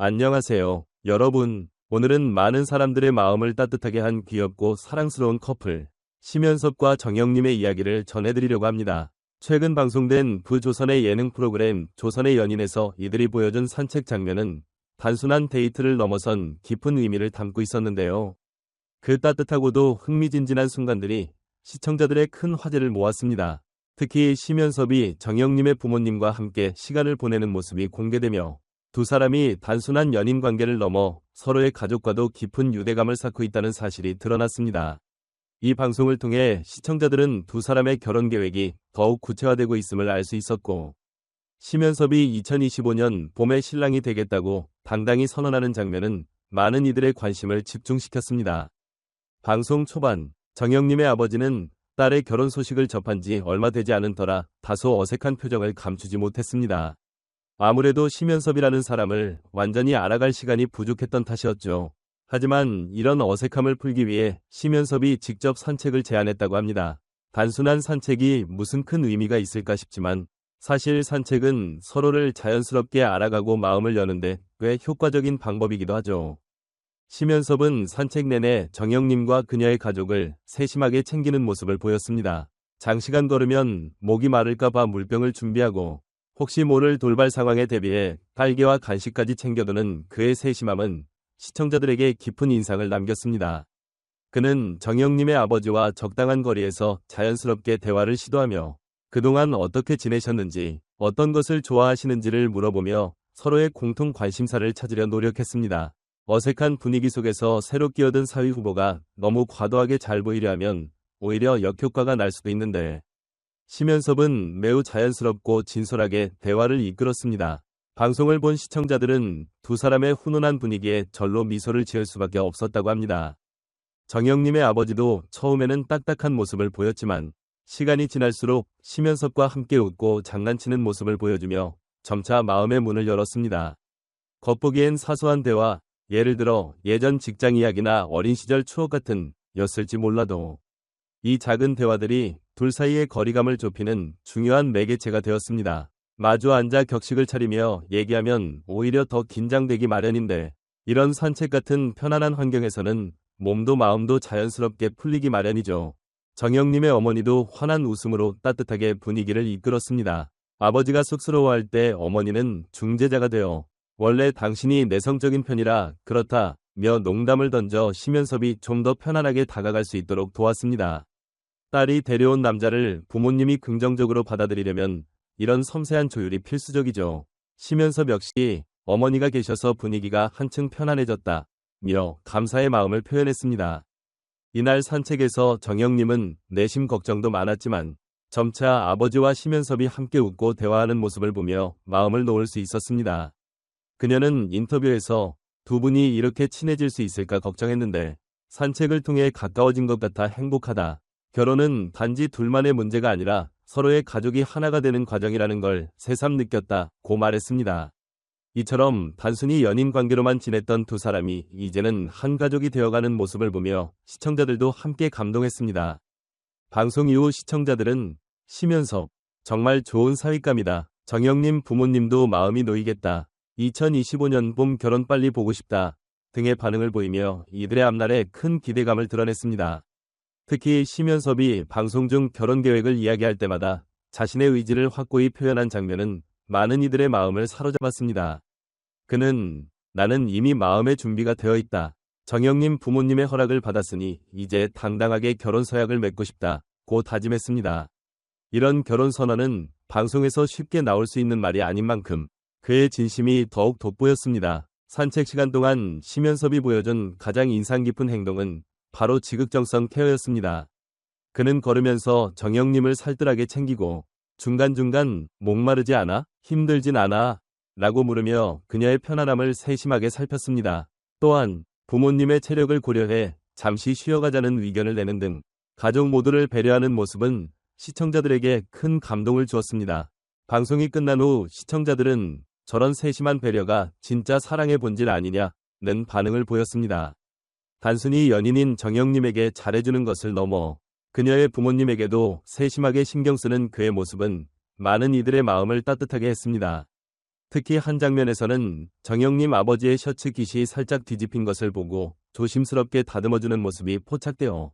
안녕하세요, 여러분. 오늘은 많은 사람들의 마음을 따뜻하게 한 귀엽고 사랑스러운 커플, 심연섭과 정영님의 이야기를 전해드리려고 합니다. 최근 방송된 부조선의 예능 프로그램 조선의 연인에서 이들이 보여준 산책 장면은 단순한 데이트를 넘어선 깊은 의미를 담고 있었는데요. 그 따뜻하고도 흥미진진한 순간들이 시청자들의 큰 화제를 모았습니다. 특히 심연섭이 정영님의 부모님과 함께 시간을 보내는 모습이 공개되며 두 사람이 단순한 연인 관계를 넘어 서로의 가족과도 깊은 유대감을 쌓고 있다는 사실이 드러났습니다. 이 방송을 통해 시청자들은 두 사람의 결혼 계획이 더욱 구체화되고 있음을 알 수 있었고, 심연섭이 2025년 봄에 신랑이 되겠다고 당당히 선언하는 장면은 많은 이들의 관심을 집중시켰습니다. 방송 초반, 정영님의 아버지는 딸의 결혼 소식을 접한 지 얼마 되지 않은 터라 다소 어색한 표정을 감추지 못했습니다. 아무래도 심연섭이라는 사람을 완전히 알아갈 시간이 부족했던 탓이었죠. 하지만 이런 어색함을 풀기 위해 심연섭이 직접 산책을 제안했다고 합니다. 단순한 산책이 무슨 큰 의미가 있을까 싶지만 사실 산책은 서로를 자연스럽게 알아가고 마음을 여는데 꽤 효과적인 방법이기도 하죠. 심연섭은 산책 내내 정영님과 그녀의 가족을 세심하게 챙기는 모습을 보였습니다. 장시간 걸으면 목이 마를까 봐 물병을 준비하고 혹시 모를 돌발 상황에 대비해 딸기와 간식까지 챙겨두는 그의 세심함은 시청자들에게 깊은 인상을 남겼습니다. 그는 정영님의 아버지와 적당한 거리에서 자연스럽게 대화를 시도하며 그동안 어떻게 지내셨는지, 어떤 것을 좋아하시는지를 물어보며 서로의 공통 관심사를 찾으려 노력했습니다. 어색한 분위기 속에서 새로 끼어든 사위 후보가 너무 과도하게 잘 보이려 하면 오히려 역효과가 날 수도 있는데, 심연섭은 매우 자연스럽고 진솔하게 대화를 이끌었습니다. 방송을 본 시청자들은 두 사람의 훈훈한 분위기에 절로 미소를 지을 수밖에 없었다고 합니다. 정영님의 아버지도 처음에는 딱딱한 모습을 보였지만 시간이 지날수록 심연섭과 함께 웃고 장난치는 모습을 보여주며 점차 마음의 문을 열었습니다. 겉보기엔 사소한 대화, 예를 들어 예전 직장 이야기나 어린 시절 추억 같은 였을지 몰라도 이 작은 대화들이 둘 사이의 거리감을 좁히는 중요한 매개체가 되었습니다. 마주 앉아 격식을 차리며 얘기하면 오히려 더 긴장되기 마련인데, 이런 산책 같은 편안한 환경에서는 몸도 마음도 자연스럽게 풀리기 마련이죠. 정영님의 어머니도 환한 웃음으로 따뜻하게 분위기를 이끌었습니다. 아버지가 쑥스러워할 때 어머니는 중재자가 되어 원래 당신이 내성적인 편이라 그렇다며 농담을 던져 심연섭이 좀 더 편안하게 다가갈 수 있도록 도왔습니다. 딸이 데려온 남자를 부모님이 긍정적으로 받아들이려면 이런 섬세한 조율이 필수적이죠. 심연섭 역시 어머니가 계셔서 분위기가 한층 편안해졌다며 감사의 마음을 표현했습니다. 이날 산책에서 정영님은 내심 걱정도 많았지만 점차 아버지와 심연섭이 함께 웃고 대화하는 모습을 보며 마음을 놓을 수 있었습니다. 그녀는 인터뷰에서 두 분이 이렇게 친해질 수 있을까 걱정했는데 산책을 통해 가까워진 것 같아 행복하다. 결혼은 단지 둘만의 문제가 아니라 서로의 가족이 하나가 되는 과정이라는 걸 새삼 느꼈다고 말했습니다. 이처럼 단순히 연인 관계로만 지냈던 두 사람이 이제는 한 가족이 되어가는 모습을 보며 시청자들도 함께 감동했습니다. 방송 이후 시청자들은 심연섭, 정말 좋은 사윗감이다. 정영님 부모님도 마음이 놓이겠다. 2025년 봄 결혼 빨리 보고 싶다. 등의 반응을 보이며 이들의 앞날에 큰 기대감을 드러냈습니다. 특히 심연섭이 방송 중 결혼 계획을 이야기할 때마다 자신의 의지를 확고히 표현한 장면은 많은 이들의 마음을 사로잡았습니다. 그는 나는 이미 마음의 준비가 되어 있다. 정영님 부모님의 허락을 받았으니 이제 당당하게 결혼 서약을 맺고 싶다고 다짐했습니다. 이런 결혼 선언은 방송에서 쉽게 나올 수 있는 말이 아닌 만큼 그의 진심이 더욱 돋보였습니다. 산책 시간 동안 심연섭이 보여준 가장 인상 깊은 행동은 바로 지극정성 케어였습니다. 그는 걸으면서 정영님을 살뜰하게 챙기고 중간중간 목마르지 않아? 힘들진 않아? 라고 물으며 그녀의 편안함을 세심하게 살폈습니다. 또한 부모님의 체력을 고려해 잠시 쉬어가자는 의견을 내는 등 가족 모두를 배려하는 모습은 시청자들에게 큰 감동을 주었습니다. 방송이 끝난 후 시청자들은 저런 세심한 배려가 진짜 사랑의 본질 아니냐는 반응을 보였습니다. 단순히 연인인 정영님에게 잘해주는 것을 넘어 그녀의 부모님에게도 세심하게 신경 쓰는 그의 모습은 많은 이들의 마음을 따뜻하게 했습니다. 특히 한 장면에서는 정영님 아버지의 셔츠 깃이 살짝 뒤집힌 것을 보고 조심스럽게 다듬어주는 모습이 포착되어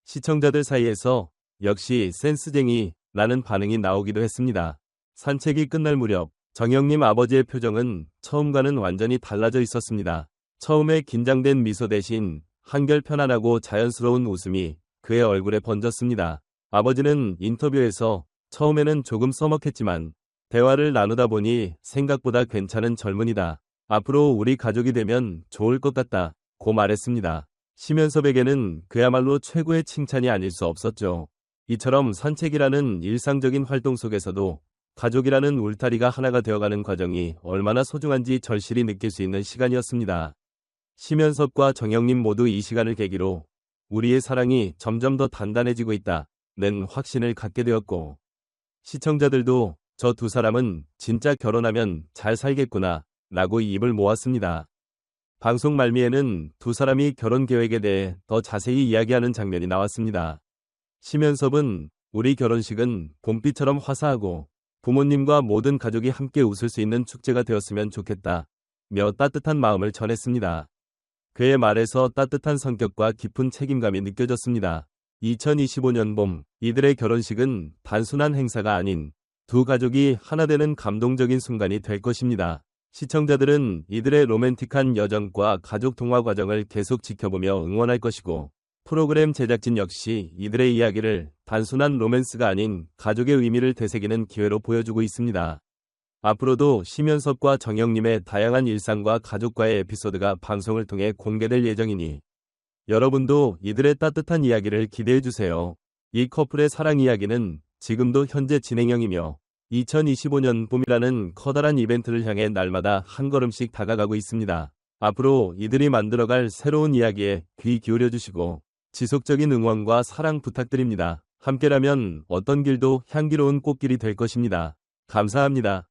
시청자들 사이에서 역시 센스쟁이 라는 반응이 나오기도 했습니다. 산책이 끝날 무렵 정영님 아버지의 표정은 처음과는 완전히 달라져 있었습니다. 처음에 긴장된 미소 대신 한결 편안하고 자연스러운 웃음이 그의 얼굴에 번졌습니다. 아버지는 인터뷰에서 처음에는 조금 서먹했지만 대화를 나누다 보니 생각보다 괜찮은 젊은이다. 앞으로 우리 가족이 되면 좋을 것 같다. 고 말했습니다. 심연섭에게는 그야말로 최고의 칭찬이 아닐 수 없었죠. 이처럼 산책이라는 일상적인 활동 속에서도 가족이라는 울타리가 하나가 되어가는 과정이 얼마나 소중한지 절실히 느낄 수 있는 시간이었습니다. 심연섭과 정영님 모두 이 시간을 계기로 우리의 사랑이 점점 더 단단해지고 있다는 확신을 갖게 되었고, 시청자들도 저 두 사람은 진짜 결혼하면 잘 살겠구나 라고 입을 모았습니다. 방송 말미에는 두 사람이 결혼 계획에 대해 더 자세히 이야기하는 장면이 나왔습니다. 심연섭은 우리 결혼식은 봄비처럼 화사하고 부모님과 모든 가족이 함께 웃을 수 있는 축제가 되었으면 좋겠다 며 따뜻한 마음을 전했습니다. 그의 말에서 따뜻한 성격과 깊은 책임감이 느껴졌습니다. 2025년 봄 이들의 결혼식은 단순한 행사가 아닌 두 가족이 하나 되는 감동적인 순간이 될 것입니다. 시청자들은 이들의 로맨틱한 여정과 가족 통화 과정을 계속 지켜보며 응원할 것이고, 프로그램 제작진 역시 이들의 이야기를 단순한 로맨스가 아닌 가족의 의미를 되새기는 기회로 보여주고 있습니다. 앞으로도 심연섭과 정영님의 다양한 일상과 가족과의 에피소드가 방송을 통해 공개될 예정이니 여러분도 이들의 따뜻한 이야기를 기대해주세요. 이 커플의 사랑 이야기는 지금도 현재 진행형이며 2025년 봄이라는 커다란 이벤트를 향해 날마다 한 걸음씩 다가가고 있습니다. 앞으로 이들이 만들어갈 새로운 이야기에 귀 기울여주시고 지속적인 응원과 사랑 부탁드립니다. 함께라면 어떤 길도 향기로운 꽃길이 될 것입니다. 감사합니다.